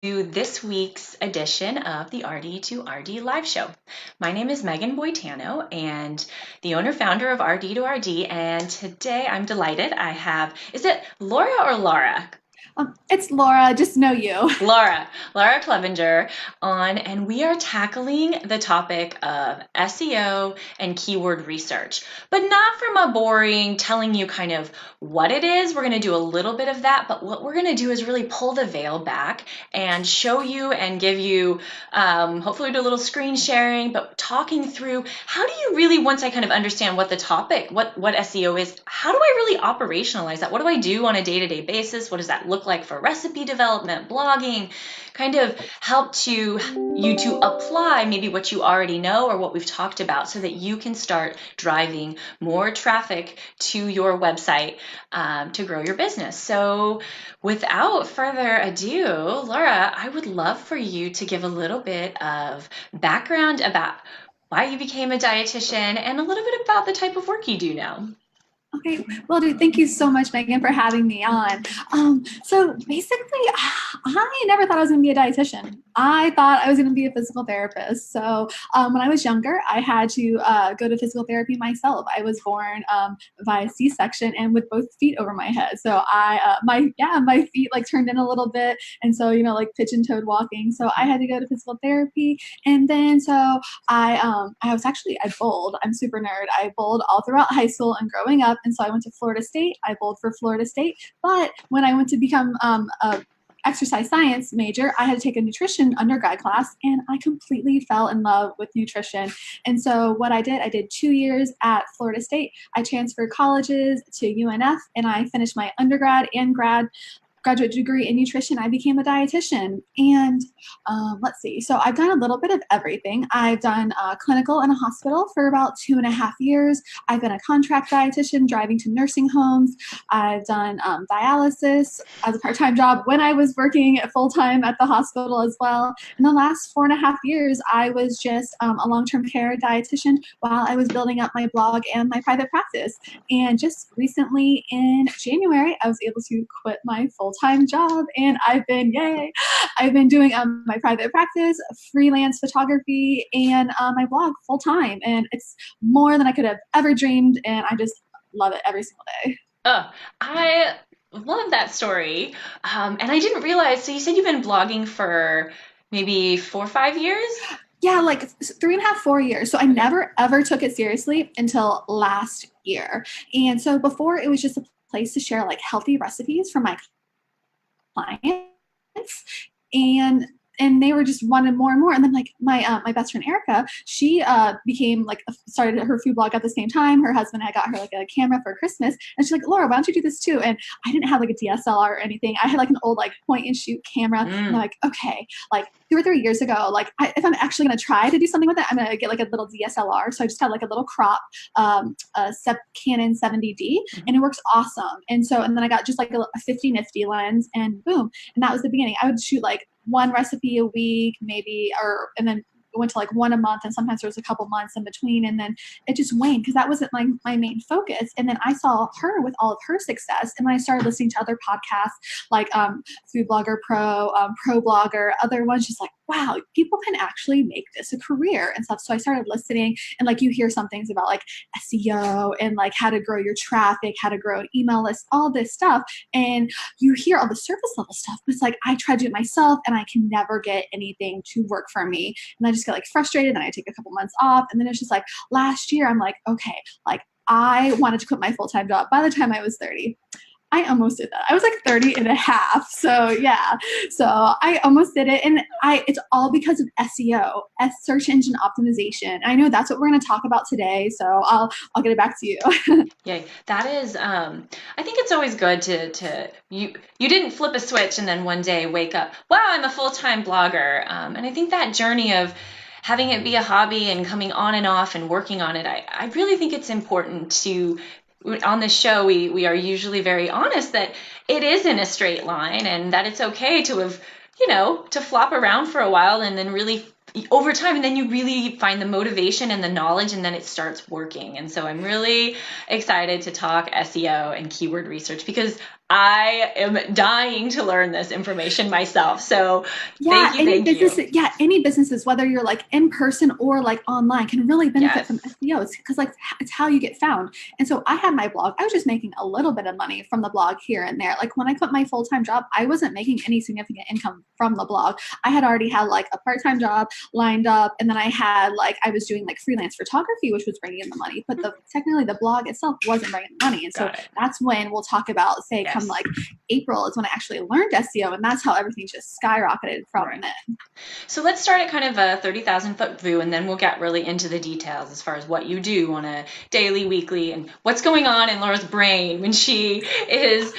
this week's edition of the RD to RD live show. My name is Megan Boitano and the owner founder of RD to RD, and today I'm delighted I have, is it Laura or Lara? It's Laura, just know you. Lara Clevenger on, and we are tackling the topic of SEO and keyword research, but not from a boring telling you kind of what it is. We're going to do a little bit of that, but what we're going to do is really pull the veil back and show you and give you, hopefully do a little screen sharing, but talking through how do you really, once I kind of understand what the topic, what SEO is, how do I really operationalize that? What do I do on a day-to-day basis? What does that look like for recipe development, blogging, kind of help you to apply maybe what you already know or what we've talked about so that you can start driving more traffic to your website to grow your business. So without further ado, Laura, I would love for you to give a little bit of background about why you became a dietitian and a little bit about the type of work you do now. Okay, well, dude, thank you so much, Megan, for having me on. So basically, I never thought I was going to be a dietitian. I thought I was going to be a physical therapist. So when I was younger, I had to go to physical therapy myself. I was born via C-section and with both feet over my head. So my feet like turned in a little bit, and so like pigeon-toed walking. So I had to go to physical therapy, and then so I bowled. I'm super nerd. I bowled all throughout high school and growing up. And so I went to Florida State. I bowled for Florida State. But when I went to become a exercise science major, I had to take a nutrition undergrad class, and I completely fell in love with nutrition. And so what I did 2 years at Florida State. I transferred colleges to UNF, and I finished my undergrad and graduate degree in nutrition. I became a dietitian. And let's see. So I've done a little bit of everything. I've done clinical in a hospital for about 2.5 years. I've been a contract dietitian driving to nursing homes. I've done dialysis as a part-time job when I was working full-time at the hospital as well. In the last 4.5 years, I was just a long-term care dietitian while I was building up my blog and my private practice. And just recently in January, I was able to quit my full-time job, and I've been doing my private practice, freelance photography, and my blog full-time. And it's more than I could have ever dreamed, and I just love it every single day. Oh, I love that story. And I didn't realize, so you said you've been blogging for maybe 4 or 5 years? Yeah, like 3.5, 4 years. So I Okay. never ever took it seriously until last year. And so before, it was just a place to share like healthy recipes from my clients, and they were just wanting more and more. And then like my best friend Erica, she became like started her food blog at the same time. Her husband had got her like a camera for Christmas, and she's like, Laura, why don't you do this too? And I didn't have like a DSLR or anything. I had like an old like point and shoot camera, and I'm Mm. like, okay, like 2 or 3 years ago, like if I'm actually gonna try to do something with it, I'm gonna get like a little DSLR. So I just got like a little crop Canon 70D, and it works awesome. And then I got just like a 50 nifty lens, and boom. And that was the beginning. I would shoot like one recipe a week, maybe, and then went to like one a month, and sometimes there was a couple months in between, and then it just waned because that wasn't my main focus. And then I saw her with all of her success, and then I started listening to other podcasts like Food Blogger Pro, Pro Blogger, other ones, just like, wow, people can actually make this a career and stuff. So I started listening, and like you hear some things about like SEO and like how to grow your traffic, how to grow an email list, all this stuff, and you hear all the surface level stuff, but it's like I try to do it myself, and I can never get anything to work for me. And I just get like frustrated, and I take a couple months off. And then it's just like last year, I'm like, okay, like I wanted to quit my full-time job by the time I was 30. I almost did that. I was like 30 and a half. So yeah. So I almost did it. And it's all because of SEO, search engine optimization. I know that's what we're going to talk about today. So I'll get it back to you. Yeah, that is, I think it's always good to you didn't flip a switch and then one day wake up, wow, I'm a full-time blogger. And I think that journey of having it be a hobby and coming on and off and working on it, I really think it's important to, on this show, we are usually very honest that it isn't a straight line and that it's okay to have, to flop around for a while and then really over time, and then you really find the motivation and the knowledge, and then it starts working. And so I'm really excited to talk SEO and keyword research because I am dying to learn this information myself. So Yeah, thank you, thank you. any businesses, whether you're like in person or like online, can really benefit Yes. from SEO. It's because like it's how you get found. And so I had my blog. I was just making a little bit of money from the blog here and there. Like when I quit my full-time job, I wasn't making any significant income from the blog. I had already had like a part-time job lined up, and then I was doing like freelance photography, which was bringing in the money. But technically the blog itself wasn't bringing the money. And so Got it. that's when we'll talk about, say, come Yes. like April is when I actually learned SEO, and that's how everything just skyrocketed from Right. then. So let's start at kind of a 30,000 foot view, and then we'll get really into the details as far as what you do on a daily, weekly, and what's going on in Laura's brain when she is,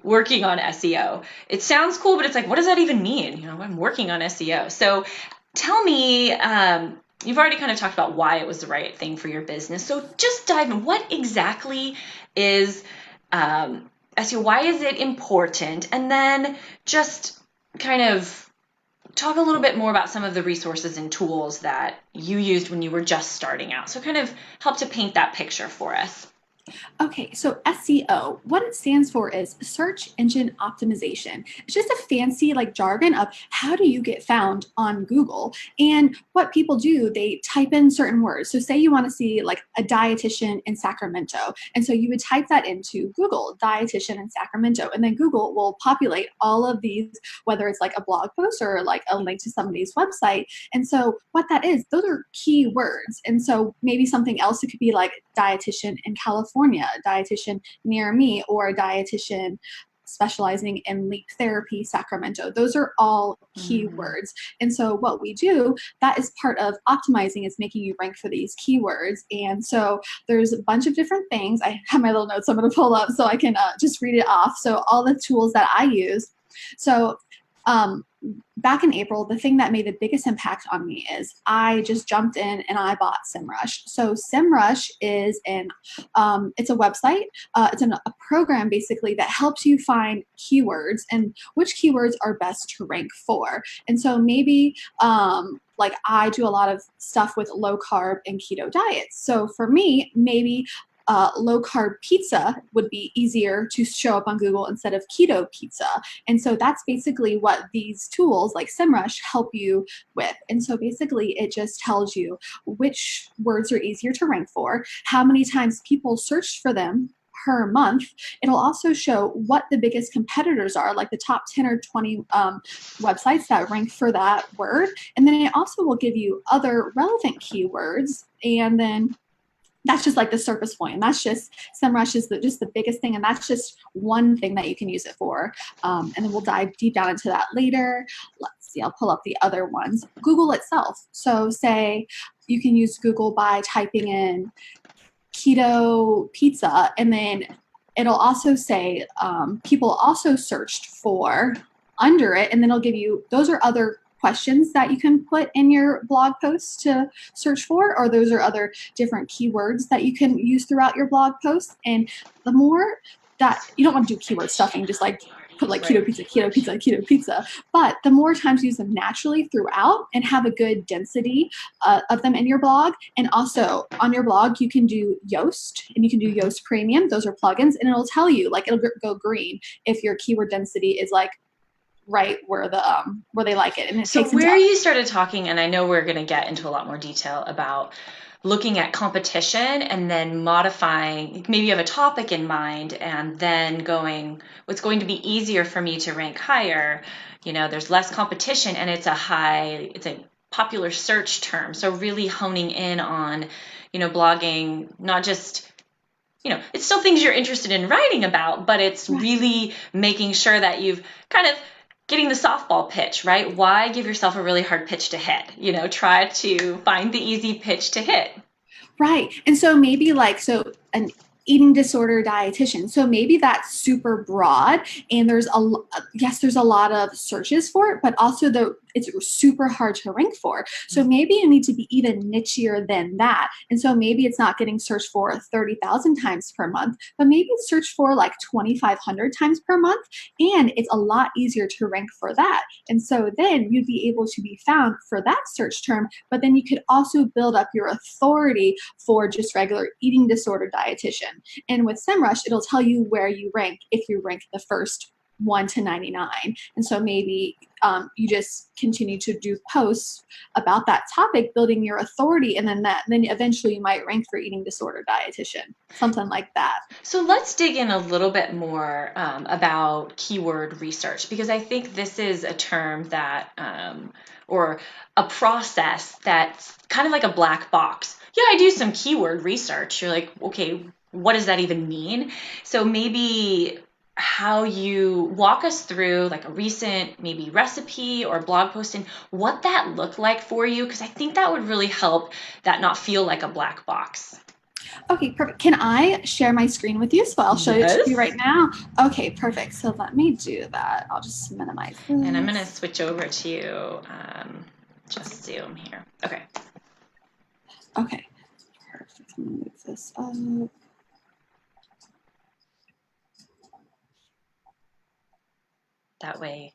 working on SEO. It sounds cool, but it's like, what does that even mean? I'm working on SEO. So tell me, you've already kind of talked about why it was the right thing for your business. So just dive in. What exactly is SEO? Why is it important? And then just kind of talk a little bit more about some of the resources and tools that you used when you were just starting out. So kind of help to paint that picture for us. Okay, so SEO, what it stands for is search engine optimization. It's just a fancy like jargon of how do you get found on Google. And what people do, they type in certain words. So say you want to see like a dietitian in Sacramento. And so you would type that into Google, dietitian in Sacramento. And then Google will populate all of these, whether it's like a blog post or like a link to somebody's website. And so what that is, those are keywords. And so maybe something else, it could be like dietitian in California, a dietitian near me, or a dietitian specializing in leap therapy, Sacramento. Those are all Mm-hmm. keywords. And so what we do, that is part of optimizing, is making you rank for these keywords. And so there's a bunch of different things. I have my little notes I'm going to pull up so I can just read it off. So all the tools that I use. So um, back in April, the thing that made the biggest impact on me is I just jumped in and I bought SEMrush. So SEMrush is it's a website. A program basically that helps you find keywords and which keywords are best to rank for. And so maybe like I do a lot of stuff with low carb and keto diets. So for me, maybe low carb pizza would be easier to show up on Google instead of keto pizza. And so that's basically what these tools like SEMrush help you with. And so basically it just tells you which words are easier to rank for, how many times people searched for them per month. It'll also show what the biggest competitors are, like the top 10 or 20 websites that rank for that word. And then it also will give you other relevant keywords. And then that's just like the surface point. And that's just SEMrush is just the biggest thing. And that's just one thing that you can use it for. And then we'll dive deep down into that later. Let's see, I'll pull up the other ones. Google itself. So say you can use Google by typing in keto pizza, and then it'll also say people also searched for under it, and then it'll give you, those are other questions that you can put in your blog posts to search for, or those are other different keywords that you can use throughout your blog post. And the more that you don't want to do keyword stuffing, just like put like Right. keto pizza, keto pizza, keto pizza, but the more times you use them naturally throughout and have a good density of them in your blog. And also on your blog, you can do Yoast, and you can do Yoast Premium. Those are plugins, and it'll tell you, like, it'll go green if your keyword density is like right where they like it, and it So takes into where you started talking, and I know we're going to get into a lot more detail about looking at competition and then modifying, maybe you have a topic in mind and then going, what's going to be easier for me to rank higher? There's less competition and it's a popular search term. So really honing in on, blogging, not just, it's still things you're interested in writing about, but it's right. really making sure that you've kind of getting the softball pitch, right? Why give yourself a really hard pitch to hit? Try to find the easy pitch to hit. Right. And so maybe like, so an eating disorder dietitian. So maybe that's super broad, and there's there's a lot of searches for it, but also it's super hard to rank for. So maybe you need to be even nichier than that. And so maybe it's not getting searched for 30,000 times per month, but maybe it's searched for like 2,500 times per month, and it's a lot easier to rank for that. And so then you'd be able to be found for that search term, but then you could also build up your authority for just regular eating disorder dietitian. And with SEMrush, it'll tell you where you rank if you rank the first 1 to 99. And so maybe you just continue to do posts about that topic, building your authority, and then eventually you might rank for eating disorder dietitian, something like that. So let's dig in a little bit more about keyword research, because I think this is a term that, or a process that's kind of like a black box. Yeah, I do some keyword research. You're like, okay, what does that even mean? So maybe how you walk us through like a recent maybe recipe or blog post and what that looked like for you, because I think that would really help that not feel like a black box. Okay, perfect. Can I share my screen with you? So I'll show it to you right now. Okay, perfect. So let me do that. I'll just minimize this. And I'm going to switch over to just Zoom here. Okay. Okay, perfect. Let me move this up. That way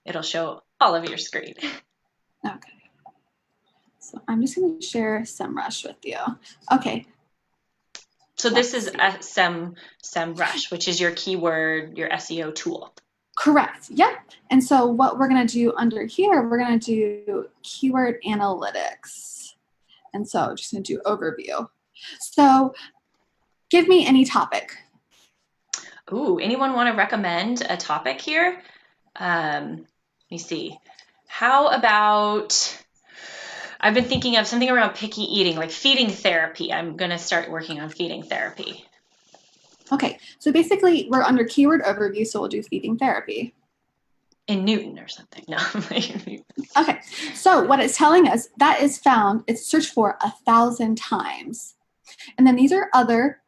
it'll show all of your screen. Okay. So I'm just going to share SEMrush with you. Okay. So this is SEMrush, which is your keyword, your SEO tool. Correct. Yep. And so what we're going to do under here, we're going to do keyword analytics. And so I'm just going to do overview. So give me any topic. Ooh, anyone want to recommend a topic here? Let me see. How about, I've been thinking of something around picky eating, like feeding therapy. I'm going to start working on feeding therapy. Okay, so basically we're under keyword overview, so we'll do feeding therapy. In Newton or something. No. Okay, so what it's telling us, that is found, it's searched for 1,000 times. And then these are other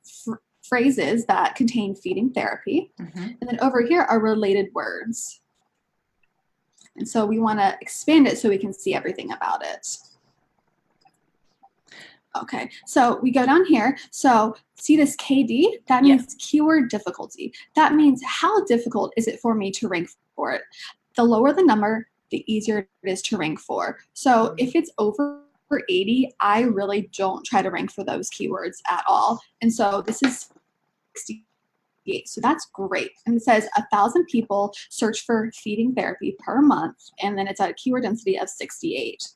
phrases that contain feeding therapy. Mm-hmm. And then over here are related words. And so we want to expand it so we can see everything about it. Okay, so we go down here. So see this KD? That means keyword difficulty. That means how difficult is it for me to rank for it? The lower the number, the easier it is to rank for. So if it's over 80, I really don't try to rank for those keywords at all. And so this is 68. So that's great. And it says 1,000 people search for feeding therapy per month. And then it's at a keyword density of 68.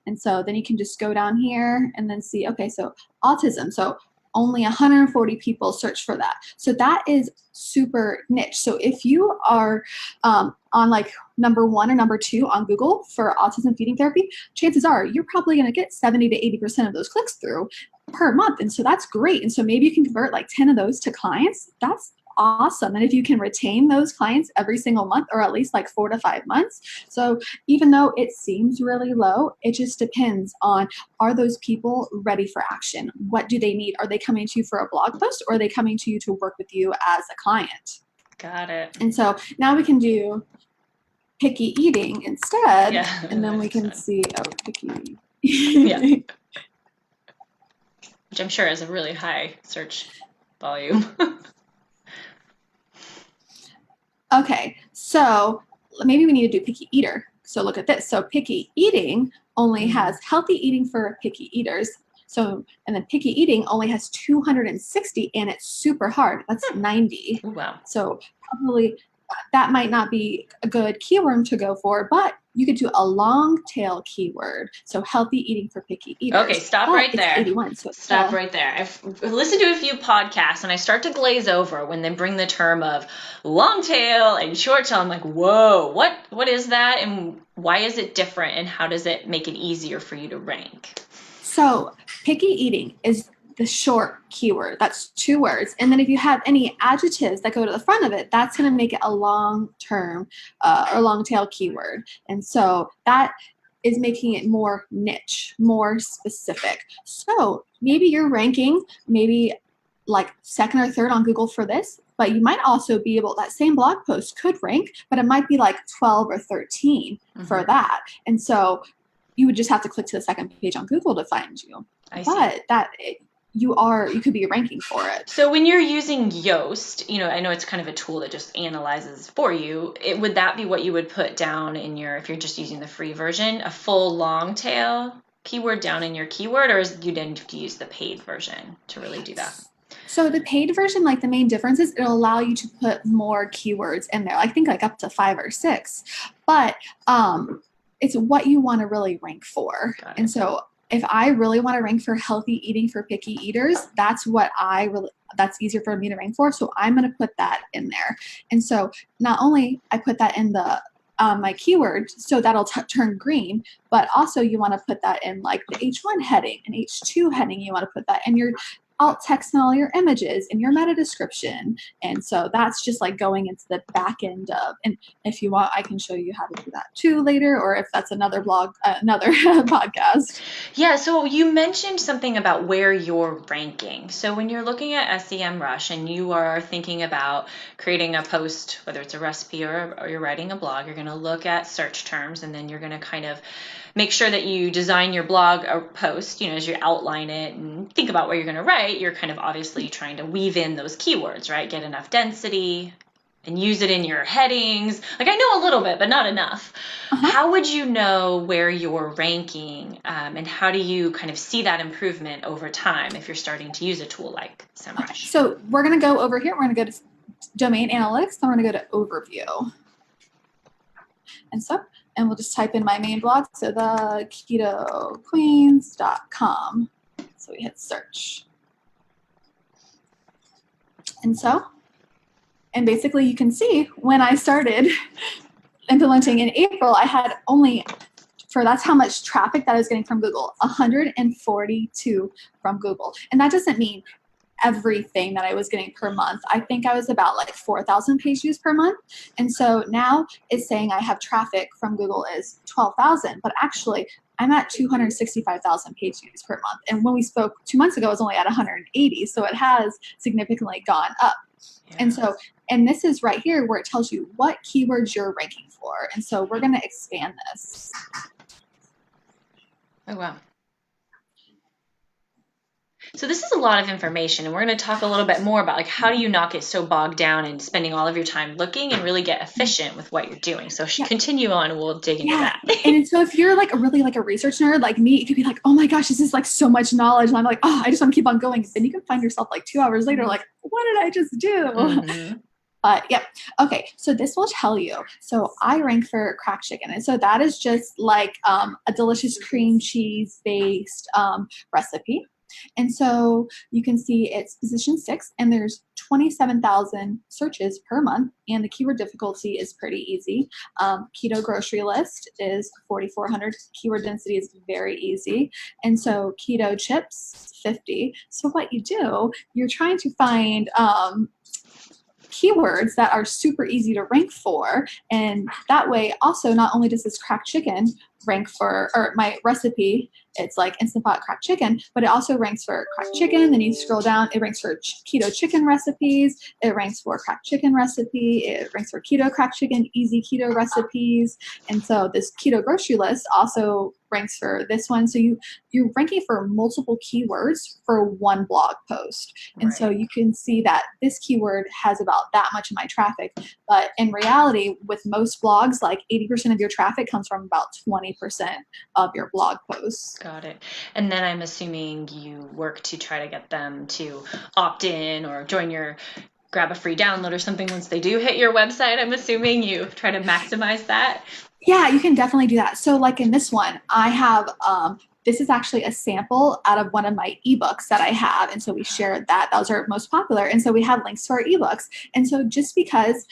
And so then you can just go down here and then see, okay, so autism. So only 140 people search for that. So that is super niche. So if you are on like number 1 or number 2 on Google for autism feeding therapy, chances are you're probably going to get 70 to 80% of those clicks through per month. And so that's great. And so maybe you can convert like 10 of those to clients. That's awesome. And if you can retain those clients every single month, or at least like 4 to 5 months. So even though it seems really low, it just depends on, are those people ready for action? What do they need? Are they coming to you for a blog post, or are they coming to you to work with you as a client? Got it. And so now we can do picky eating instead. Yeah, and then we can see, picky. Yeah. Which I'm sure is a really high search volume. Okay, so maybe we need to do picky eater. So look at this. So picky eating only has healthy eating for picky eaters. So, and then picky eating only has 260, and it's super hard. That's 90. Ooh, wow. So probably that might not be a good keyword to go for, but you could do a long tail keyword. So healthy eating for picky eaters. Okay, stop right there. 81, so stop right there. I've listened to a few podcasts and I start to glaze over when they bring the term of long tail and short tail. I'm like, whoa, what is that? And why is it different? And how does it make it easier for you to rank? So picky eating is the short keyword. That's 2 words. And then if you have any adjectives that go to the front of it, that's going to make it a long term or long tail keyword. And so that is making it more niche, more specific. So maybe you're ranking maybe like second or third on Google for this, but you might also be able, that same blog post could rank, but it might be like 12 or 13 for that. And so you would just have to click to the second page on Google to find you. But you could be ranking for it. So when you're using Yoast, I know it's kind of a tool that just analyzes for you. Would that be what you would put down in if you're just using the free version, a full long tail keyword down in your keyword, or is you need to use the paid version to really do that? So the paid version, like the main difference is it'll allow you to put more keywords in there. I think like up to 5 or 6, but it's what you want to really rank for. And so if I really want to rank for healthy eating for picky eaters, that's easier for me to rank for. So I'm going to put that in there. And so not only I put that in the my keyword, so that'll turn green, but also you want to put that in like the H1 heading and H2 heading. You want to put that in your alt text and all your images and your meta description. And so that's just like going into the back end of, and if you want, I can show you how to do that too later, or if that's another podcast. Yeah. So you mentioned something about where you're ranking. So when you're looking at SEMrush and you are thinking about creating a post, whether it's a recipe or you're writing a blog, you're going to look at search terms, and then you're going to kind of make sure that you design your blog or post, as you outline it and think about what you're going to write. You're kind of obviously trying to weave in those keywords, right? Get enough density and use it in your headings. Like I know a little bit, but not enough. How would you know where you're ranking, and how do you kind of see that improvement over time if you're starting to use a tool like SEMrush? So we're going to go over here. We're going to go to domain analytics, then we're going to go to overview. And we'll just type in my main blog, so the ketoqueens.com. So we hit search. And basically you can see when I started implementing in April, I had only, that's how much traffic that I was getting from Google, 142 from Google. And that doesn't mean everything that I was getting per month. I think I was about like 4,000 page views per month. And so now it's saying I have traffic from Google is 12,000, but actually I'm at 265,000 page views per month. And when we spoke 2 months ago, it was only at 180. So it has significantly gone up. Yeah. And this is right here where it tells you what keywords you're ranking for. And so we're going to expand this. Oh, wow. So this is a lot of information, and we're going to talk a little bit more about like how do you not get so bogged down and spending all of your time looking and really get efficient with what you're doing. So continue on, we'll dig into that. And so if you're like really like a research nerd like me, it could be like, oh my gosh, this is like so much knowledge. And I'm like, oh, I just want to keep on going. Then you can find yourself like 2 hours later, like, what did I just do? But yeah. Okay. So this will tell you. So I rank for cracked chicken. And so that is just like a delicious cream cheese based recipe. And so you can see it's position 6 and there's 27,000 searches per month, and the keyword difficulty is pretty easy. Keto grocery list is 4,400. Keyword density is very easy. And so keto chips, 50. So what you do, you're trying to find keywords that are super easy to rank for. And that way also, not only does this cracked chicken rank for, or my recipe, it's like Instant Pot cracked chicken, but it also ranks for cracked chicken. Then you scroll down, it ranks for keto chicken recipes. It ranks for cracked chicken recipe. It ranks for keto cracked chicken, easy keto recipes. And so this keto grocery list also ranks for this one. So you're ranking for multiple keywords for one blog post. And so you can see that this keyword has about that much of my traffic. But in reality, with most blogs, like 80% of your traffic comes from about 20% of your blog posts. Got it. And then I'm assuming you work to try to get them to opt in or grab a free download or something once they do hit your website. I'm assuming you try to maximize that. Yeah, you can definitely do that. So like in this one, I have, this is actually a sample out of one of my ebooks that I have. And so we shared that. Those are most popular. And so we have links to our ebooks. And so just because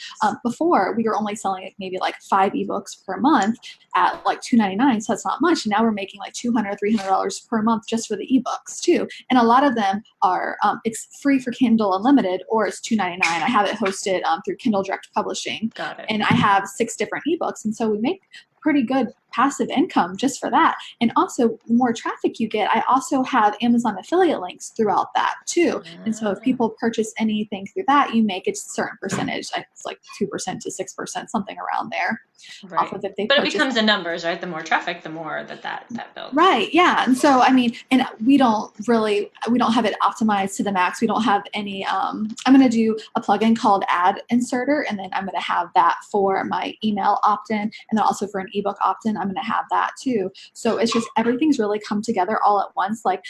before we were only selling maybe like 5 ebooks per month at like $2.99, so that's not much. And now we're making like $200, $300 per month just for the ebooks too. And a lot of them are, it's free for Kindle Unlimited, or it's $2.99. I have it hosted through Kindle Direct Publishing. Got it. And I have 6 different ebooks. And so we make pretty good passive income just for that. And also, the more traffic you get, I also have Amazon affiliate links throughout that too. And so if people purchase anything through that, you make a certain percentage. It's like 2% to 6%, something around there. Right. Off of if they but it purchase becomes the numbers, right? The more traffic, the more that builds. Right. Yeah. And so, I mean, and we don't have it optimized to the max. We don't have any, I'm going to do a plugin called Ad Inserter, and then I'm going to have that for my email opt-in, and then also for an ebook opt-in, I'm going to have that too. So it's just, everything's really come together all at once. Like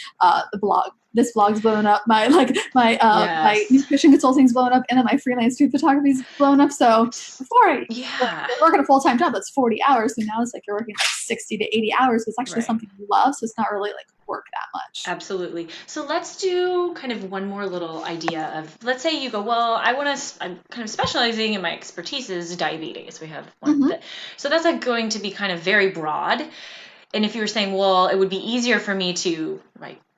this blog's blown up, my nutrition consulting's blown up, and then my freelance food photography's blown up. So before I work at a full-time job, that's 40 hours. So now it's like you're working like 60 to 80 hours. It's actually something you love. So it's not really like work that much. Absolutely. So let's do kind of one more little idea of, let's say you go, well, I'm kind of specializing in my expertise is diabetes. We have one. So that's like going to be kind of very broad. And if you were saying, well, it would be easier for me to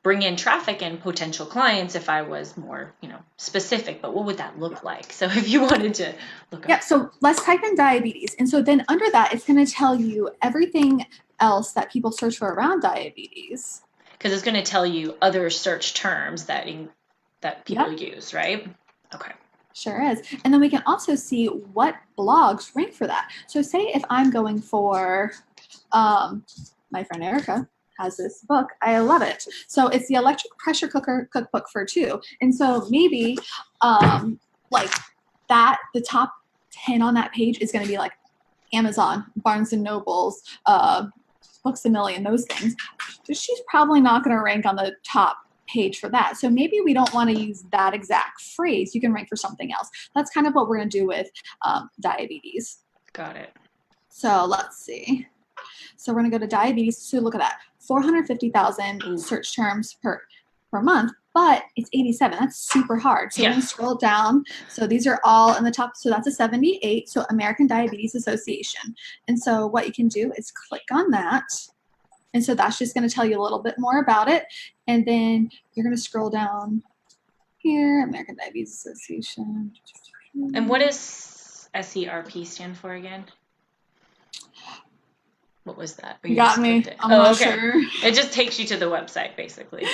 bring in traffic and potential clients if I was more, specific, but what would that look like? So if you wanted to look up. So let's type in diabetes. And so then under that, it's going to tell you everything else that people search for around diabetes. Because it's going to tell you other search terms that people use, right? Okay. Sure is. And then we can also see what blogs rank for that. So say if I'm going for, my friend Erica has this book. I love it. So it's the electric pressure cooker cookbook for 2. And so maybe the top 10 on that page is going to be like Amazon, Barnes and Nobles, Books A Million, those things. So she's probably not going to rank on the top page for that. So maybe we don't want to use that exact phrase. You can rank for something else. That's kind of what we're going to do with diabetes. Got it. So let's see. So we're going to go to diabetes. So look at that. 450,000 search terms per month, but it's 87. That's super hard. So we're going to scroll down. So these are all in the top. So that's a 78. So American Diabetes Association. And so what you can do is click on that. And so that's just going to tell you a little bit more about it. And then you're going to scroll down here, American Diabetes Association. And what does SERP stand for again? What was that? You got me. I'm not sure. It just takes you to the website, basically.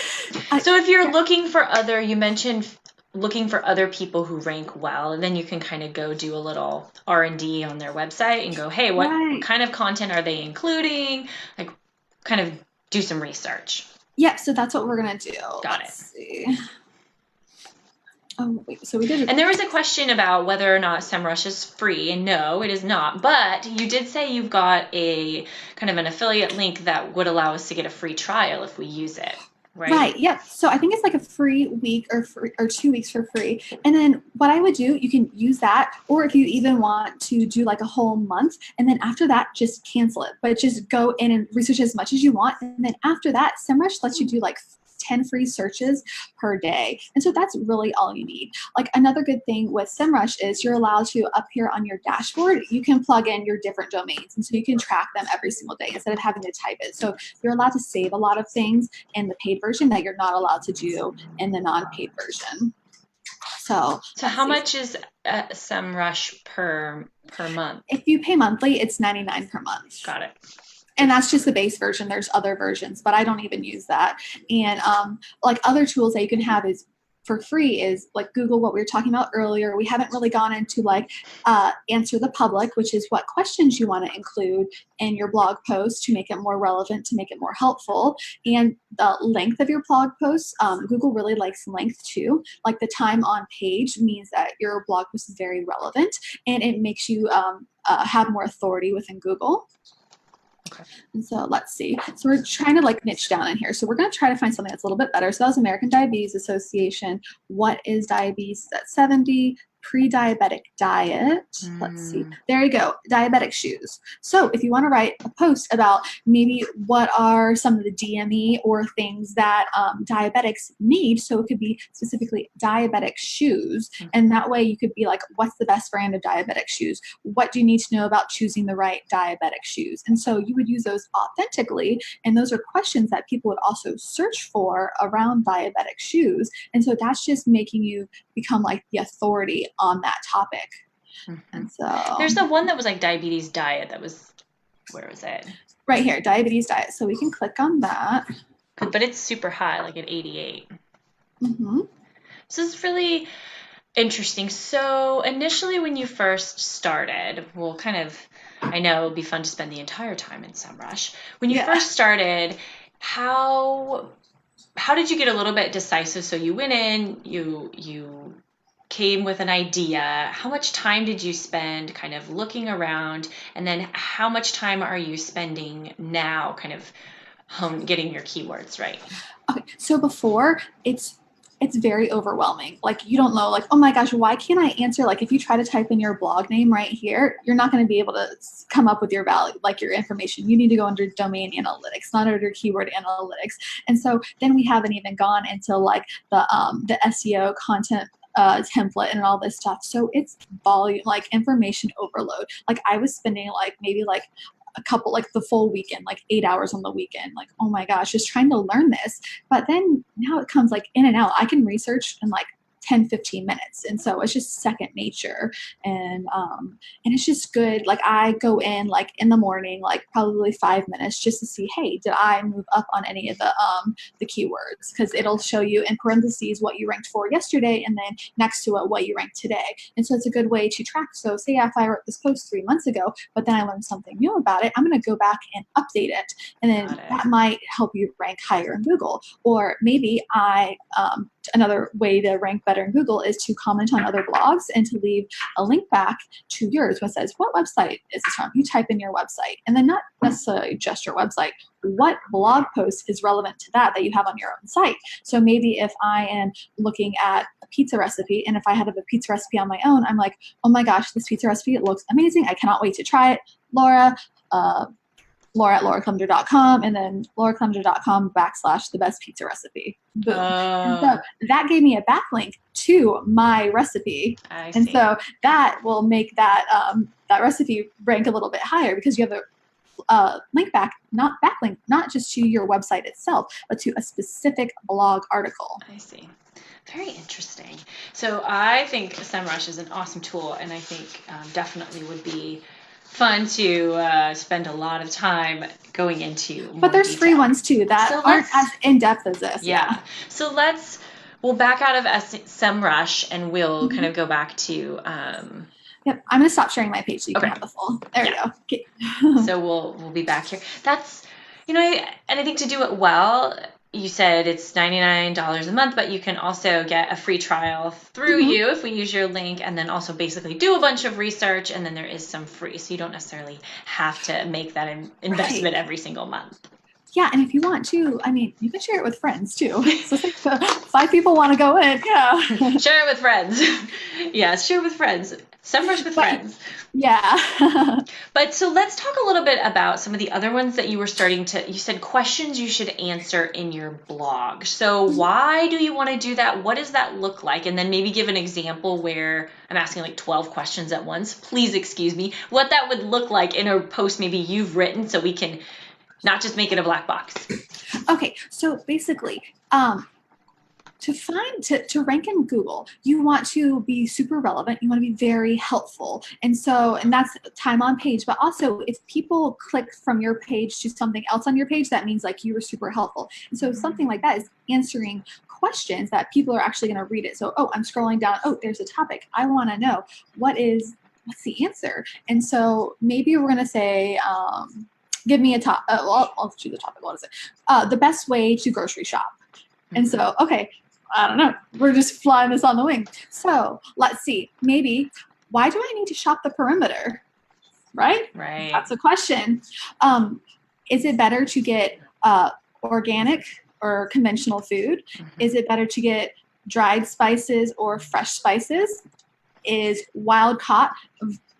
So if you're looking for you mentioned looking for other people who rank well, and then you can kind of go do a little R&D on their website and go, hey, what kind of content are they including? Like, kind of do some research. Yeah, so that's what we're going to do. Got it. Let's see. Oh, wait, so we did. And there was a question about whether or not SEMrush is free, and no, it is not. But you did say you've got a kind of an affiliate link that would allow us to get a free trial if we use it, right? Right. Yep. So I think it's like a free week or 2 weeks for free. And then what I would do, you can use that, or if you even want to do like a whole month, and then after that, just cancel it. But just go in and research as much as you want, and then after that, SEMrush lets you do like 10 free searches per day. And so that's really all you need. Like another good thing with SEMrush is you're allowed to, up here on your dashboard, you can plug in your different domains. And so you can track them every single day instead of having to type it. So you're allowed to save a lot of things in the paid version that you're not allowed to do in the non-paid version. So how much is SEMrush per month? If you pay monthly, it's $99 per month. Got it. And that's just the base version. There's other versions, but I don't even use that. And like other tools that you can have is for free is like Google, what we were talking about earlier. We haven't really gone into like answer the public, which is what questions you want to include in your blog post to make it more relevant, to make it more helpful. And the length of your blog posts, Google really likes length too. Like the time on page means that your blog post is very relevant, and it makes you have more authority within Google. Okay. And so let's see. So we're trying to like niche down in here. So we're going to try to find something that's a little bit better. So that was American Diabetes Association. What is diabetes? That's 70. Pre-diabetic diet. Let's see. There you go. Diabetic shoes. So if you want to write a post about maybe what are some of the DME or things that diabetics need, so it could be specifically diabetic shoes, and that way you could be like, what's the best brand of diabetic shoes? What do you need to know about choosing the right diabetic shoes? And so you would use those authentically, and those are questions that people would also search for around diabetic shoes. And so that's just making you become like the authority on that topic. And so there's the one that was like diabetes diet that was Where is it? Right here, diabetes diet. So we can click on that. But it's super high, like at 88. Mm-hmm. So it's really interesting. So initially when you first started, well, kind of, I know it'd be fun to spend the entire time in SEMrush. When you first started, how did you get a little bit decisive? So you went in, you came with an idea. How much time did you spend kind of looking around? And then how much time are you spending now kind of getting your keywords right? Okay, so before it's very overwhelming. Like you don't know, like, oh my gosh, why can't I answer? Like if you try to type in your blog name right here, you're not going to be able to come up with your value, like your information. You need to go under domain analytics, not under keyword analytics. And so then we haven't even gone into like the SEO content template and all this stuff. So it's volume, like information overload. Like I was spending like maybe like a couple, like the full weekend, like 8 hours on the weekend, like, oh my gosh, just trying to learn this. But then now it comes like in and out. I can research in like 10-15 minutes. And so it's just second nature. And it's just good. Like I go in like in the morning, like probably 5 minutes just to see, hey, did I move up on any of the keywords? Because it'll show you in parentheses what you ranked for yesterday and then next to it what you ranked today. And so it's a good way to track. So say if I wrote this post 3 months ago, but then I learned something new about it, I'm going to go back and update it. And then that might help you rank higher in Google. Or maybe another way to rank better in Google is to comment on other blogs and to leave a link back to yours that says, what website is this from? You type in your website, and then not necessarily just your website, what blog post is relevant to that you have on your own site. So maybe if I am looking at a pizza recipe, and if I have a pizza recipe on my own, I'm like, oh my gosh, this pizza recipe, it looks amazing. I cannot wait to try it. Laura at laraclevenger.com, and then laraclevenger.com / the best pizza recipe. Boom. And so that gave me a backlink to my recipe. And so that will make that recipe rank a little bit higher because you have a link back, not backlink, not just to your website itself, but to a specific blog article. I see. Very interesting. So I think SEMrush is an awesome tool, and I think definitely would be fun to spend a lot of time going into more But there's detail. free ones too that aren't as in-depth as this. Yeah. So we'll back out of SEMrush and we'll kind of go back to Yep, I'm going to stop sharing my page so you can have the full. There we go. Okay. So we'll be back here. That's, and I think to do it well, you said it's $99 a month, but you can also get a free trial through you if we use your link, and then also basically do a bunch of research, and then there is some free. So you don't necessarily have to make that investment every single month. Yeah, and if you want to, I mean, you can share it with friends too. So 5 people want to go in. Yeah. Share it with friends. Yes, share it with friends. SEMrush with friends. Yeah. But so let's talk a little bit about some of the other ones that you were you said questions you should answer in your blog. So why do you want to do that? What does that look like? And then maybe give an example where I'm asking like 12 questions at once. Please excuse me. What that would look like in a post maybe you've written so we can not just make it a black box. Okay, so basically, to rank in Google, you want to be super relevant. You want to be very helpful. And that's time on page. But also, if people click from your page to something else on your page, that means like you were super helpful. And so something like that is answering questions that people are actually going to read it. So, I'm scrolling down. Oh, there's a topic. I want to know what's the answer. And so maybe we're going to say, give me a top. I'll choose a topic. What is it? The best way to grocery shop. And so, okay, I don't know. We're just flying this on the wing. So let's see. Maybe, why do I need to shop the perimeter? Right? Right. That's a question. Is it better to get organic or conventional food? Is it better to get dried spices or fresh spices? Is wild caught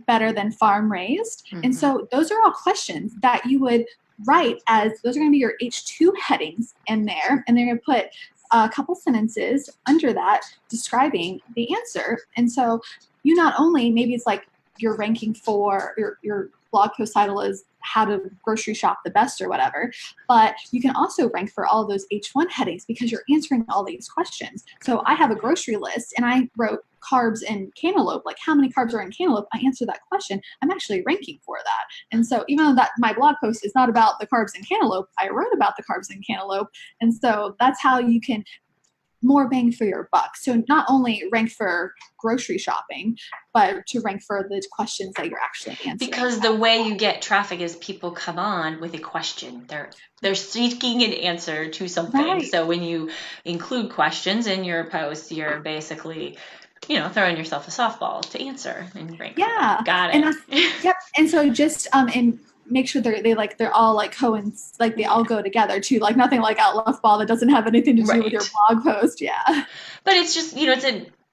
better than farm raised? And so those are all questions that you would write those are going to be your H2 headings in there, and they're going to put a couple sentences under that describing the answer. And so you not only, maybe it's like you're ranking for, you're blog post title is how to grocery shop the best or whatever. But you can also rank for all those H1 headings because you're answering all these questions. So I have a grocery list and I wrote carbs in cantaloupe, like how many carbs are in cantaloupe. I answer that question. I'm actually ranking for that. And so even though that my blog post is not about the carbs in cantaloupe, I wrote about the carbs in cantaloupe. And so that's how you can more bang for your buck. So not only rank for grocery shopping, but to rank for the questions that you're actually answering. Because the way you get traffic is people come on with a question. They're seeking an answer to something. Right. So when you include questions in your posts, you're basically, throwing yourself a softball to answer and rank. Yeah. Got it. And yep. And so just and make sure they're all like they all go together too. Like nothing like out left ball that doesn't have anything to do with your blog post. Yeah. But it's just,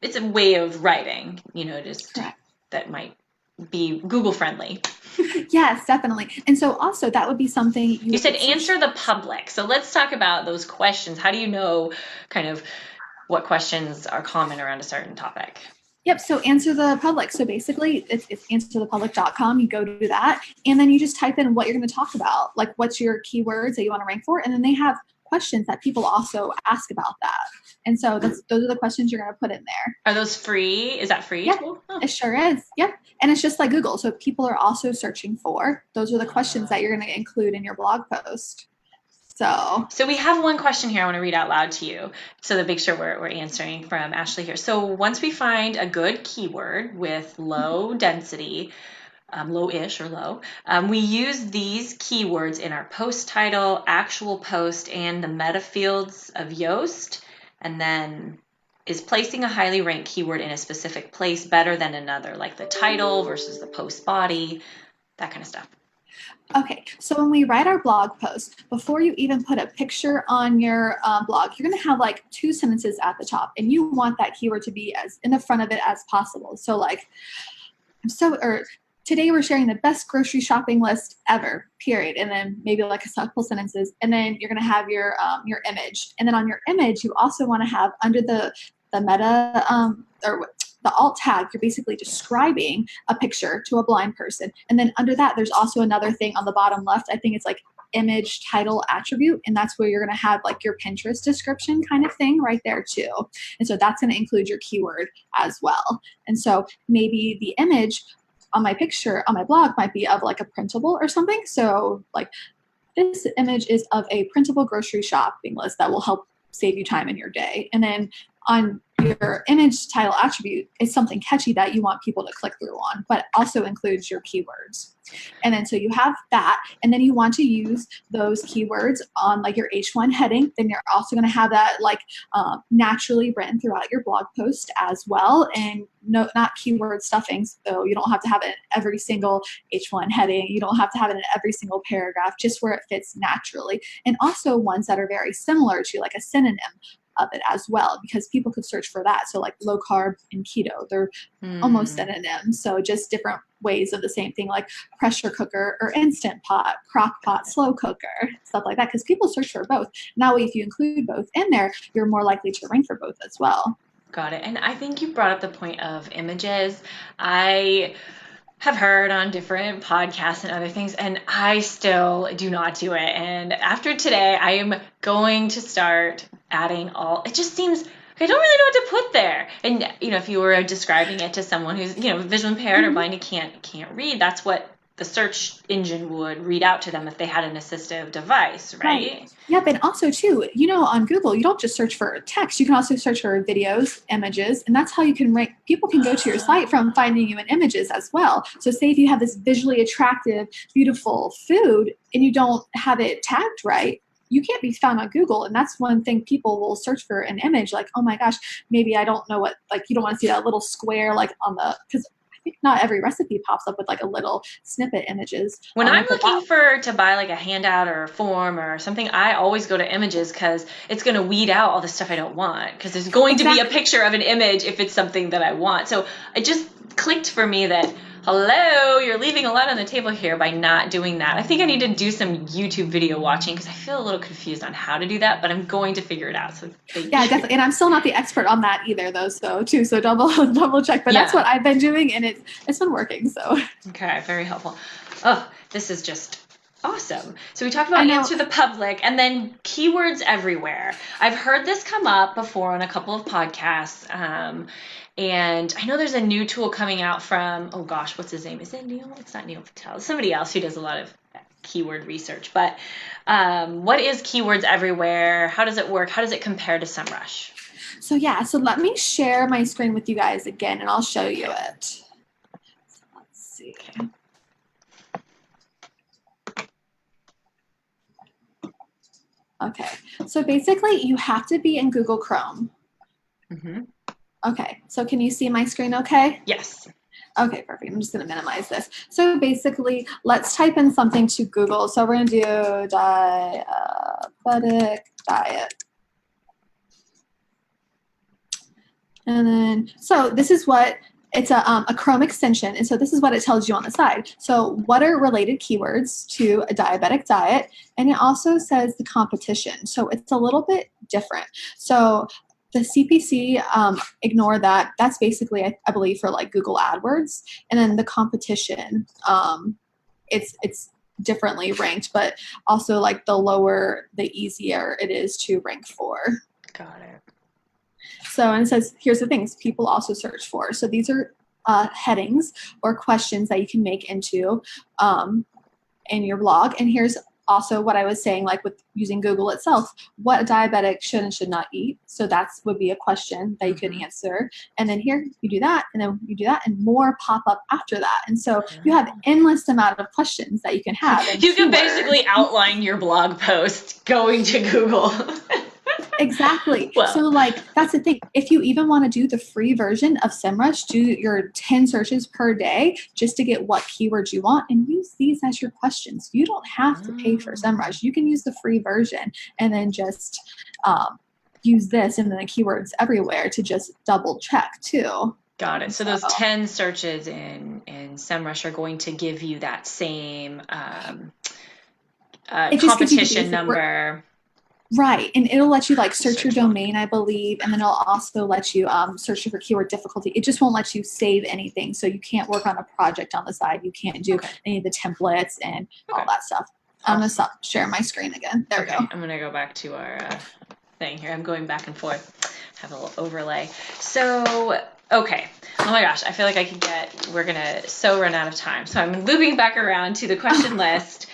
it's a way of writing, just Correct. That might be Google friendly. Yes, definitely. And so also that would be something you said answer the public. So let's talk about those questions. How do you know kind of what questions are common around a certain topic? Yep. So answer the public. So basically it's answerthepublic.com. You go to that and then you just type in what you're going to talk about. Like what's your keywords that you want to rank for? And then they have questions that people also ask about that. And so those are the questions you're going to put in there. Are those free? Is that free? Yep. It sure is. Yep. And it's just like Google. So people are also searching for, those are the questions that you're going to include in your blog post. So we have one question here I want to read out loud to you so to make sure we're answering from Ashley here. So once we find a good keyword with low density, low-ish or low, we use these keywords in our post title, actual post, and the meta fields of Yoast. And then is placing a highly ranked keyword in a specific place better than another, like the title versus the post body, that kind of stuff. Okay, so when we write our blog post, before you even put a picture on your blog, you're going to have like 2 sentences at the top, and you want that keyword to be as in the front of it as possible. So like, today we're sharing the best grocery shopping list ever, period. And then maybe like a couple sentences, and then you're going to have your image, and then on your image, you also want to have under the meta or the alt tag, you're basically describing a picture to a blind person. And then under that, there's also another thing on the bottom left. I think it's like image title attribute. And that's where you're going to have like your Pinterest description kind of thing right there too. And so that's going to include your keyword as well. And so maybe the image on my picture on my blog might be of like a printable or something. So like this image is of a printable grocery shopping list that will help save you time in your day. And then on your image title attribute is something catchy that you want people to click through on, but also includes your keywords. And then so you have that, and then you want to use those keywords on like your H1 heading. Then you're also going to have that like naturally written throughout your blog post as well, and not keyword stuffing. So you don't have to have it in every single H1 heading. You don't have to have it in every single paragraph, just where it fits naturally. And also ones that are very similar to like a synonym of it as well, because people could search for that. So like low carb and keto, they're almost synonyms. So just different ways of the same thing, like pressure cooker or instant pot, crock pot, slow cooker, stuff like that, because people search for both. Now, if you include both in there, you're more likely to rank for both as well. Got it. And I think you brought up the point of images. I have heard on different podcasts and other things, and I still do not do it. And after today, I am going to start adding it just seems, I don't really know what to put there. And, if you were describing it to someone who's, visually impaired or blind and can't read, that's what the search engine would read out to them if they had an assistive device, right? Yep. And also too, on Google, you don't just search for text. You can also search for videos, images, and that's how you can rank. People can go to your site from finding you in images as well. So say if you have this visually attractive, beautiful food and you don't have it tagged right, you can't be found on Google. And that's one thing people will search for an image, like, oh my gosh, maybe I don't know what, like, you don't want to see that little square, like because I think not every recipe pops up with like a little snippet images. When I'm looking to buy like a handout or a form or something, I always go to images because it's going to weed out all the stuff I don't want, because there's going to be a picture of an image if it's something that I want. So it just clicked for me that Hello, you're leaving a lot on the table here by not doing that. I think I need to do some YouTube video watching because I feel a little confused on how to do that, but I'm going to figure it out. So thank you. Definitely. And I'm still not the expert on that either, though. So double check. But that's what I've been doing, and it's been working. So okay, very helpful. Oh, this is just awesome. So we talked about answer the public and then keywords everywhere. I've heard this come up before on a couple of podcasts. And I know there's a new tool coming out from, oh gosh, what's his name? Is it Neil? It's not Neil Patel. It's somebody else who does a lot of keyword research. But what is keywords everywhere? How does it work? How does it compare to SEMrush? So let me share my screen with you guys again, and I'll show you it. So let's see. Okay, so basically you have to be in Google Chrome. Mm-hmm. Okay, so can you see my screen okay? Yes. Okay, perfect. I'm just going to minimize this. So basically, let's type in something to Google. So we're going to do diabetic diet. And then, so this is what, it's a Chrome extension. And so this is what it tells you on the side. So what are related keywords to a diabetic diet? And it also says the competition. So it's a little bit different. So the CPC, ignore that. That's basically, I believe, for like Google AdWords. And then the competition, it's differently ranked, but also like the lower, the easier it is to rank for. Got it. So, and it says, here's the things people also search for. So these are headings or questions that you can make into in your blog. And here's also what I was saying, like with using Google itself, what a diabetic should and should not eat. So that would be a question that you could answer. And then here you do that, and then you do that, and more pop up after that. And so you have endless amount of questions that you can have. You can basically outline your blog post going to Google. Exactly. Well, so like, that's the thing. If you even want to do the free version of SEMrush, do your 10 searches per day just to get what keywords you want and use these as your questions. You don't have to pay for SEMrush. You can use the free version and then just use this and then the keywords everywhere to just double check too. Got it. So those 10 searches in SEMrush are going to give you that same competition number. Right. And it'll let you like search your domain, I believe. And then it'll also let you search for keyword difficulty. It just won't let you save anything. So you can't work on a project on the side. You can't do any of the templates and all that stuff. I'm going to stop sharing my screen again. There we go. I'm going to go back to our thing here. I'm going back and forth. Have a little overlay. So, okay. Oh my gosh. I feel like we're going to so run out of time. So I'm looping back around to the question list.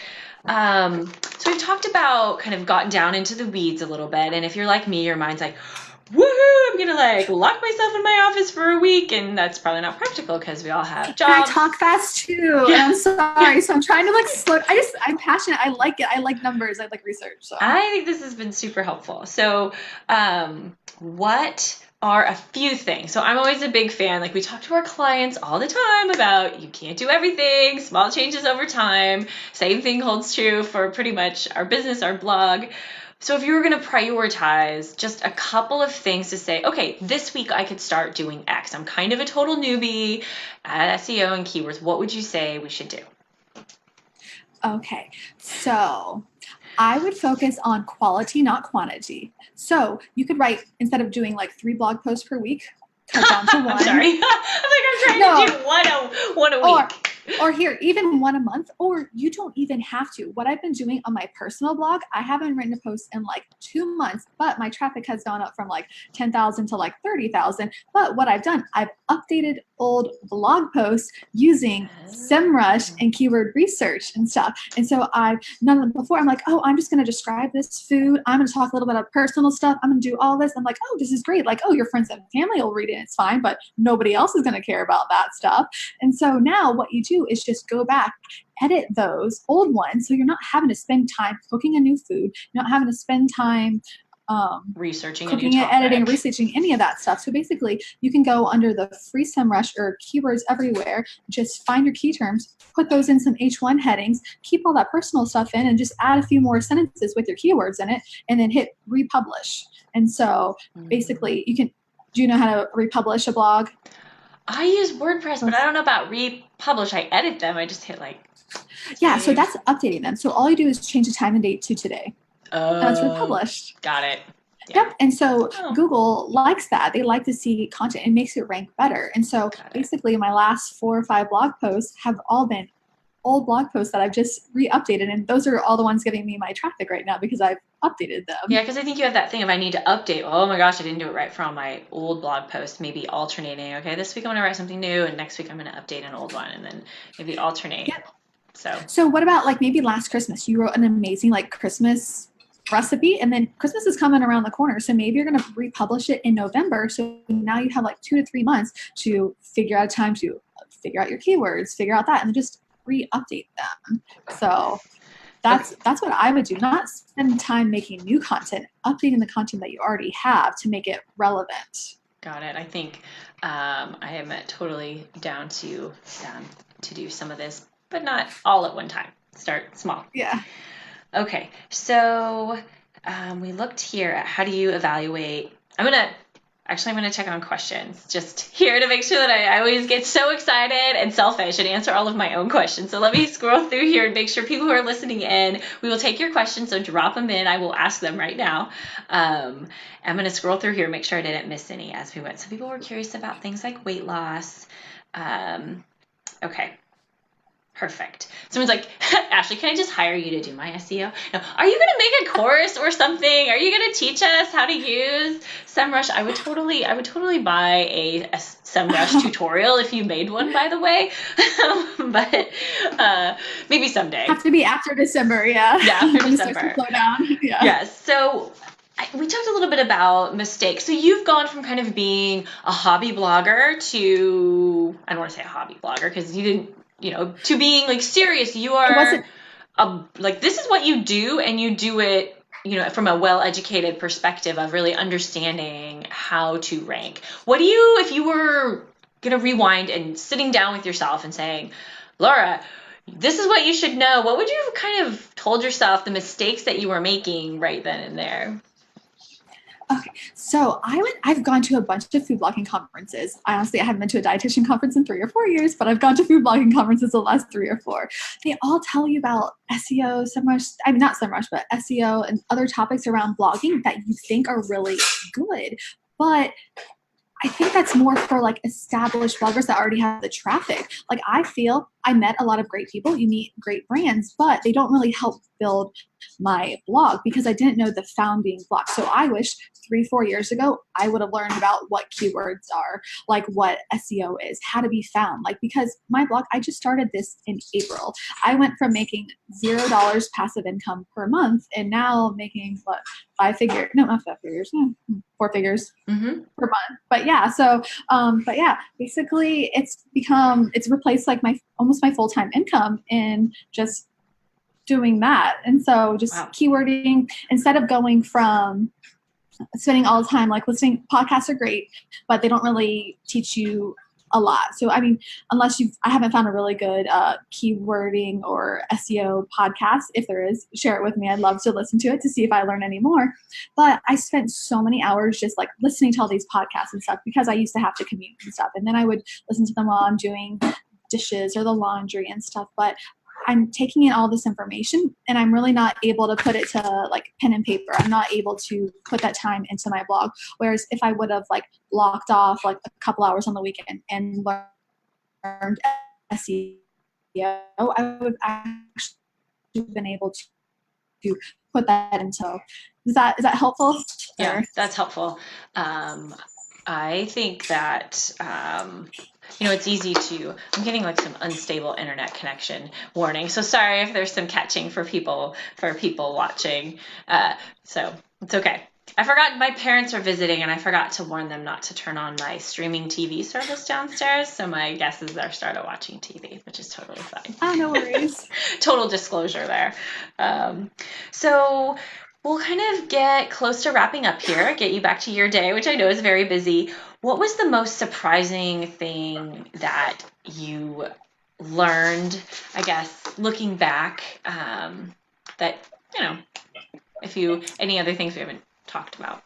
So we've talked about kind of gotten down into the weeds a little bit. And if you're like me, your mind's like, woohoo, I'm going to like lock myself in my office for a week. And that's probably not practical because we all have jobs. And I talk fast too. Yeah. And I'm sorry. So I'm trying to like slow. I'm passionate. I like it. I like numbers. I like research. So I think this has been super helpful. So, what are a few things? So I'm always a big fan. Like we talk to our clients all the time about you can't do everything, small changes over time. Same thing holds true for pretty much our business, our blog. So if you were going to prioritize just a couple of things to say, okay, this week I could start doing X. I'm kind of a total newbie at SEO and keywords. What would you say we should do? Okay, so I would focus on quality, not quantity. So you could write, instead of doing like 3 blog posts per week, cut down to 1. I'm sorry. I'm trying to do one a week. Or here, even 1 a month, or you don't even have to. What I've been doing on my personal blog, I haven't written a post in like 2 months, but my traffic has gone up from like 10,000 to like 30,000. But what I've done, I've updated old blog posts using SEMrush and keyword research and stuff. And so before I'm like, oh, I'm just going to describe this food. I'm going to talk a little bit of personal stuff. I'm going to do all this. I'm like, oh, this is great. Like, oh, your friends and family will read it. It's fine, but nobody else is going to care about that stuff. And so now what you do is just go back, edit those old ones. So you're not having to spend time cooking a new food. You're not having to spend time researching, cooking it, editing, researching, any of that stuff. So basically you can go under the free SEMrush or keywords everywhere, just find your key terms, put those in some H1 headings, keep all that personal stuff in, and just add a few more sentences with your keywords in it, and then hit republish. And so basically do you know how to republish a blog? I use WordPress, but I don't know about republish. I edit them. I just hit like save. Yeah, so that's updating them. So all you do is change the time and date to today. And it's republished. Got it. Yeah. Yep. And so Google likes that. They like to see content. It makes it rank better. And so basically my last 4 or 5 blog posts have all been old blog posts that I've just re-updated. And those are all the ones giving me my traffic right now because I've updated them. Yeah, because I think you have that thing of I need to update. Oh my gosh, I didn't do it right from my old blog post. Maybe alternating. Okay, this week I'm going to write something new, and next week I'm going to update an old one, and then maybe alternate. Yep. So what about like maybe last Christmas you wrote an amazing like Christmas recipe, and then Christmas is coming around the corner, so maybe you're going to republish it in November, so now you have like 2 to 3 months to figure out a time to figure out your keywords, figure out that, and just re-update them. So that's what I would do. Not spend time making new content, updating the content that you already have to make it relevant. Got it. I think I am totally down to do some of this, but not all at one time. Start small. Yeah. Okay. So we looked here at how do you evaluate. I'm going to check on questions just here to make sure that I always get so excited and selfish and answer all of my own questions. So let me scroll through here and make sure people who are listening in, we will take your questions. So drop them in. I will ask them right now. I'm going to scroll through here and make sure I didn't miss any as we went. So people were curious about things like weight loss. Okay. Perfect. Someone's like, Ashley, can I just hire you to do my SEO? No. Are you going to make a course or something? Are you going to teach us how to use SEMrush? I would totally buy a SEMrush tutorial if you made one, by the way. But maybe someday. Have to be after December, yeah. Yeah, after December. Slow down. Yeah. Yes. So we talked a little bit about mistakes. So you've gone from kind of being a hobby blogger to, I don't want to say a hobby blogger because you didn't, to being like serious. You are like, this is what you do, and you do it, from a well-educated perspective of really understanding how to rank. What do you, if you were going to rewind and sitting down with yourself and saying, Laura, this is what you should know, what would you have kind of told yourself the mistakes that you were making right then and there? Okay, so I've gone to a bunch of food blogging conferences. I haven't been to a dietitian conference in 3 or 4 years, but I've gone to food blogging conferences the last 3 or 4. They all tell you about SEO, SEMrush, not SEMrush, but SEO and other topics around blogging that you think are really good. But I think that's more for like established bloggers that already have the traffic. Like I feel I met a lot of great people. You meet great brands, but they don't really help build my blog because I didn't know the founding blocks. So I wish 3-4 years ago, I would have learned about what keywords are, like what SEO is, how to be found. Like, because my blog, I just started this in April. I went from making $0 passive income per month and now making what, 4 figures per month. But yeah, so, basically it's replaced like almost my full-time income in just doing that. And so just keywording, instead of going from spending all the time, like listening, podcasts are great, but they don't really teach you a lot. So, I mean, I haven't found a really good keywording or SEO podcast. If there is, share it with me. I'd love to listen to it to see if I learn any more. But I spent so many hours just like listening to all these podcasts and stuff because I used to have to commute and stuff. And then I would listen to them while I'm doing dishes or the laundry and stuff. But I'm taking in all this information and I'm really not able to put it to like pen and paper. I'm not able to put that time into my blog. Whereas if I would have like blocked off like a couple hours on the weekend and learned SEO, I would actually been able to put that into. Is that helpful? Yeah, that's helpful. I think that, it's easy I'm getting like some unstable internet connection warning. So sorry if there's some catching for people watching. So it's okay. I forgot my parents are visiting and I forgot to warn them not to turn on my streaming TV service downstairs. So my guess is they're started watching TV, which is totally fine. Oh, no worries. Total disclosure there. So we'll kind of get close to wrapping up here, get you back to your day, which I know is very busy. What was the most surprising thing that you learned, I guess, looking back, that, any other things we haven't talked about?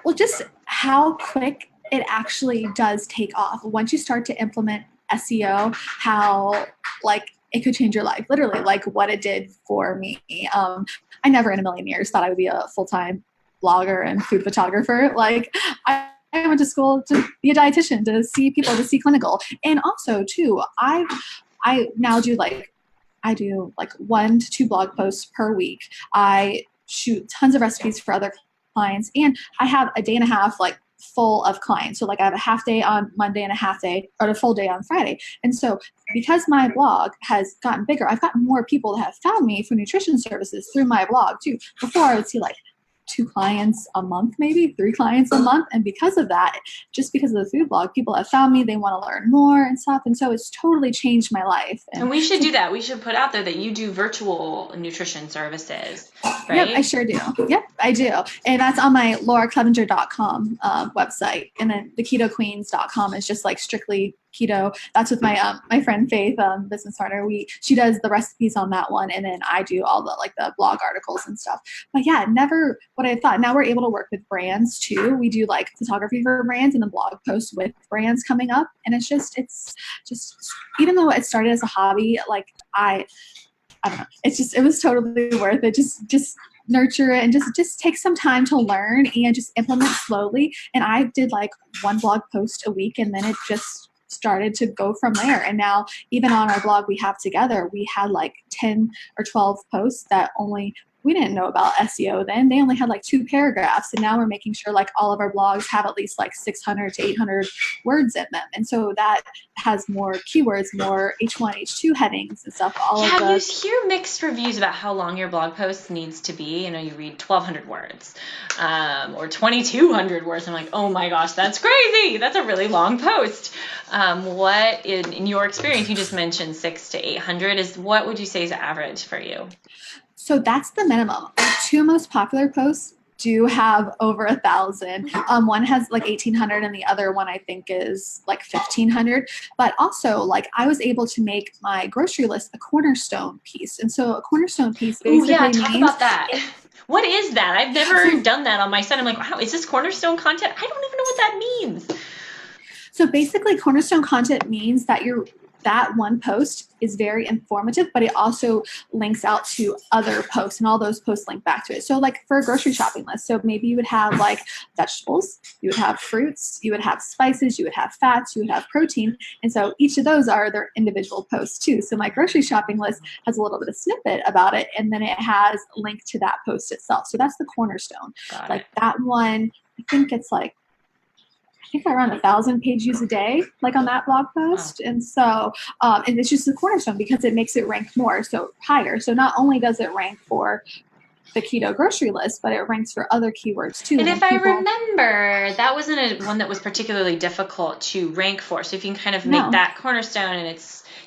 Well, just how quick it actually does take off. Once you start to implement SEO, how like it could change your life, literally, like what it did for me. I never in a million years thought I would be a full-time blogger and food photographer. Like I went to school to be a dietitian, to see people, to see clinical. And also too, I now do like, I do like 1 to 2 blog posts per week. I shoot tons of recipes for other clients, and I have a day and a half like full of clients. So like I have a half day on Monday and a half day or a full day on Friday. And so because my blog has gotten bigger, I've gotten more people that have found me for nutrition services through my blog too. Before I would see like 2 clients a month, maybe 3 clients a month. And because of that, just because of the food blog, people have found me, they want to learn more and stuff. And so it's totally changed my life. And we should do that. We should put out there that you do virtual nutrition services, right? Yep, I sure do. Yep, I do. And that's on my laraclevenger.com website. And then the ketoqueens.com is just like strictly keto. That's with my my friend Faith, business partner. She does the recipes on that one, and then I do all the like the blog articles and stuff. But yeah, never what I thought. Now we're able to work with brands too. We do like photography for brands and then blog posts with brands coming up, and it's just even though it started as a hobby, like I don't know, it was totally worth it. Just nurture it and just take some time to learn and just implement slowly. And I did like 1 blog post a week, and then it just started to go from there. And now even on our blog we have together, we had like 10 or 12 posts that we didn't know about SEO then. They only had like 2 paragraphs. And now we're making sure like all of our blogs have at least like 600 to 800 words in them. And so that has more keywords, more H1, H2 headings and stuff. You hear mixed reviews about how long your blog post needs to be. You know, you read 1,200 words or 2,200 words. I'm like, oh my gosh, that's crazy. That's a really long post. What in your experience, you just mentioned 600 to 800 what would you say is average for you? So that's the minimum. Our 2 most popular posts do have over 1,000. One has like 1,800 and the other one I think is like 1,500. But also like I was able to make my grocery list a cornerstone piece. And so a cornerstone piece basically talk about that. What is that? I've never done that on my site. I'm like, wow, is this cornerstone content? I don't even know what that means. So basically cornerstone content means that that one post is very informative, but it also links out to other posts, and all those posts link back to it. So like for a grocery shopping list, so maybe you would have like vegetables, you would have fruits, you would have spices, you would have fats, you would have protein. And so each of those are their individual posts too. So my grocery shopping list has a little bit of snippet about it, and then it has a link to that post itself. So that's the cornerstone. Like that one, I think it's like, I think I run 1,000 page views a day, like on that blog post. Wow. And so, and it's just the cornerstone because it makes it rank more, so higher. So not only does it rank for the keto grocery list, but it ranks for other keywords too. And if I remember, that wasn't one that was particularly difficult to rank for. So if you can kind of make that cornerstone and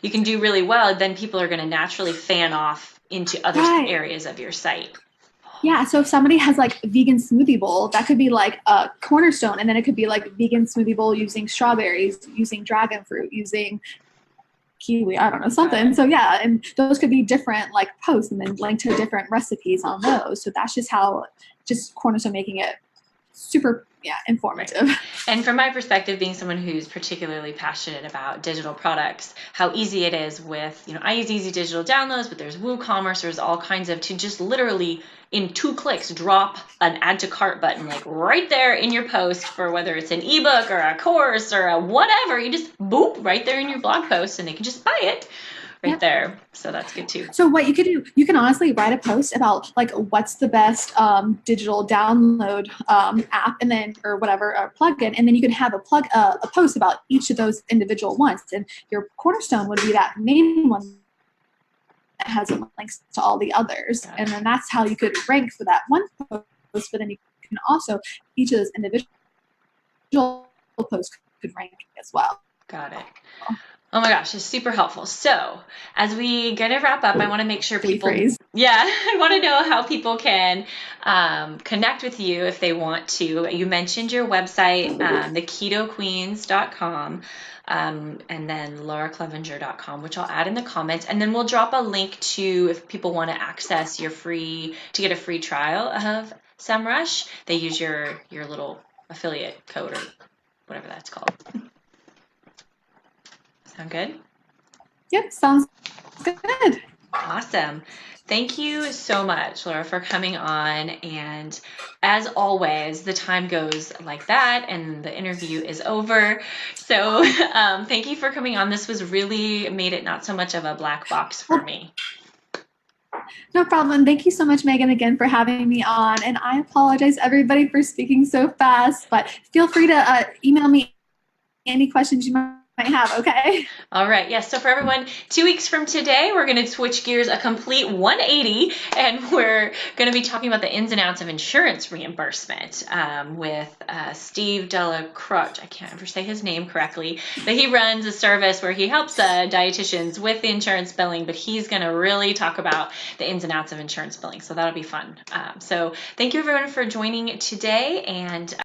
you can do really well, then people are going to naturally fan off into other areas of your site. Yeah, so if somebody has like a vegan smoothie bowl, that could be like a cornerstone, and then it could be like vegan smoothie bowl using strawberries, using dragon fruit, using kiwi, I don't know, something. So yeah, and those could be different like posts and then link to different recipes on those. So that's just how cornerstone making it super informative. Right. And from my perspective, being someone who's particularly passionate about digital products, how easy it is with, I use easy digital downloads, but there's WooCommerce, there's all kinds of, to just literally in 2 clicks, drop an add to cart button, like right there in your post for whether it's an ebook or a course or a whatever, you just boop right there in your blog post and they can just buy it. Right there. So that's good too. So what you could do, you can honestly write a post about like what's the best digital download app, and then or whatever plugin, and then you can have a post about each of those individual ones, and your cornerstone would be that main one that has links to all the others, and then that's how you could rank for that one post. But then you can also each of those individual posts could rank as well. Got it. Oh my gosh, it's super helpful. So as we going to wrap up, I want to make sure people, I want to know how people can connect with you if they want to. You mentioned your website, theketoqueens.com, and then laraclevenger.com, which I'll add in the comments. And then we'll drop a link to, if people want to access to get a free trial of SEMrush, they use your little affiliate code or whatever that's called. Sound good? Yep, sounds good. Awesome. Thank you so much, Laura, for coming on. And as always, the time goes like that and the interview is over. So thank you for coming on. This was really made it not so much of a black box for me. No problem. Thank you so much, Megan, again for having me on. And I apologize, everybody, for speaking so fast, but feel free to email me any questions you might have, okay? All right. Yes. So for everyone, 2 weeks from today, we're going to switch gears a complete 180, and we're going to be talking about the ins and outs of insurance reimbursement with Steve Delacroix. I can't ever say his name correctly, but he runs a service where he helps dietitians with the insurance billing, but he's going to really talk about the ins and outs of insurance billing. So that'll be fun. So thank you, everyone, for joining today, and